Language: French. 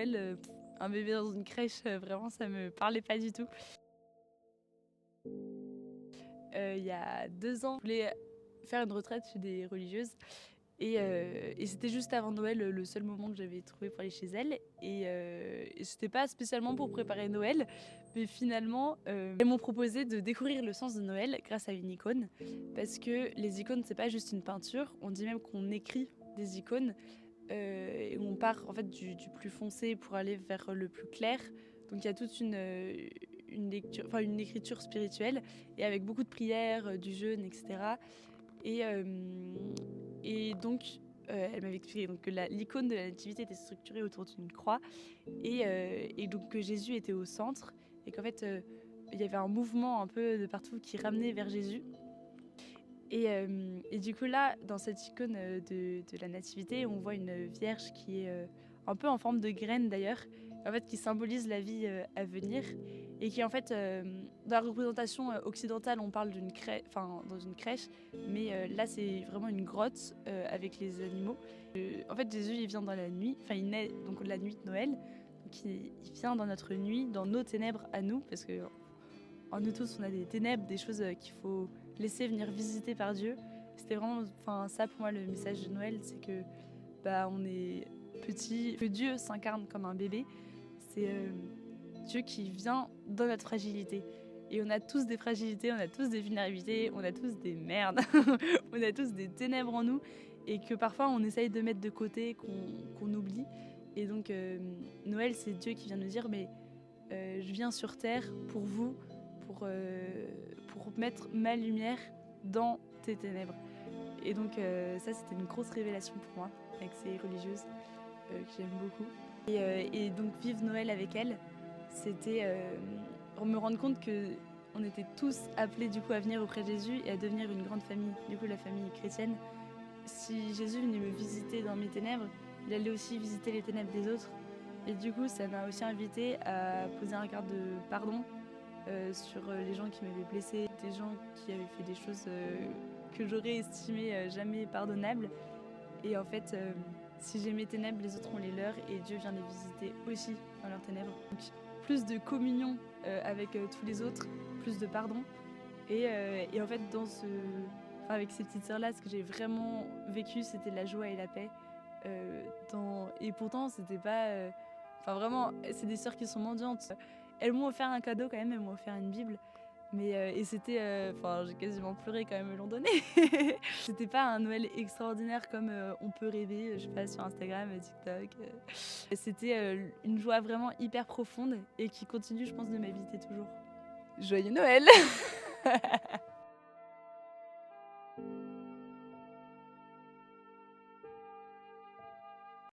Noël, un bébé dans une crèche, vraiment ça me parlait pas du tout. Il y a 2 ans, je voulais faire une retraite chez des religieuses et c'était juste avant Noël, le seul moment que j'avais trouvé pour aller chez elles et c'était pas spécialement pour préparer Noël, mais finalement, elles m'ont proposé de découvrir le sens de Noël grâce à une icône parce que les icônes, c'est pas juste une peinture, on dit même qu'on écrit des icônes. Et on part en fait du plus foncé pour aller vers le plus clair. Donc il y a toute une lecture, enfin une écriture spirituelle et avec beaucoup de prières, du jeûne, etc. Et, euh, et donc elle m'avait expliqué donc, que l'icône de la nativité était structurée autour d'une croix et donc que Jésus était au centre et qu'en fait il y avait un mouvement un peu de partout qui ramenait vers Jésus. Et du coup là, dans cette icône de la nativité, on voit une vierge qui est un peu en forme de graine d'ailleurs, en fait qui symbolise la vie à venir et qui en fait dans la représentation occidentale on parle d'une crèche, enfin dans une crèche, mais là c'est vraiment une grotte avec les animaux. En fait Jésus il vient dans la nuit, enfin il naît donc la nuit de Noël, donc il vient dans notre nuit, dans nos ténèbres à nous, parce que en nous tous on a des ténèbres, des choses qu'il faut laisser venir visiter par Dieu. C'était vraiment, enfin ça pour moi le message de Noël, c'est que on est petit, que Dieu s'incarne comme un bébé. C'est Dieu qui vient dans notre fragilité. Et on a tous des fragilités, on a tous des vulnérabilités, on a tous des merdes, on a tous des ténèbres en nous et que parfois on essaye de mettre de côté, qu'on oublie. Et donc Noël, c'est Dieu qui vient nous dire mais je viens sur terre pour vous, pour mettre ma lumière dans tes ténèbres. Et donc ça c'était une grosse révélation pour moi avec ces religieuses que j'aime beaucoup. Et donc vivre Noël avec elles, c'était me rendre compte que on était tous appelés du coup à venir auprès de Jésus et à devenir une grande famille, du coup la famille chrétienne. Si Jésus venait me visiter dans mes ténèbres, il allait aussi visiter les ténèbres des autres. Et du coup ça m'a aussi invité à poser un regard de pardon sur les gens qui m'avaient blessée, des gens qui avaient fait des choses que j'aurais estimées jamais pardonnables. Et en fait, si j'ai mes ténèbres, les autres ont les leurs et Dieu vient les visiter aussi dans leurs ténèbres. Donc plus de communion avec tous les autres, plus de pardon. Et en fait, avec ces petites sœurs-là, ce que j'ai vraiment vécu, c'était la joie et la paix. Et pourtant, c'était pas... vraiment, c'est des sœurs qui sont mendiantes. Elles m'ont offert un cadeau quand même, elles m'ont offert une Bible. Et c'était... j'ai quasiment pleuré quand elles me l'ont donné. C'était pas un Noël extraordinaire comme on peut rêver, je sais pas, sur Instagram, TikTok. C'était une joie vraiment hyper profonde et qui continue, je pense, de m'habiter toujours. Joyeux Noël!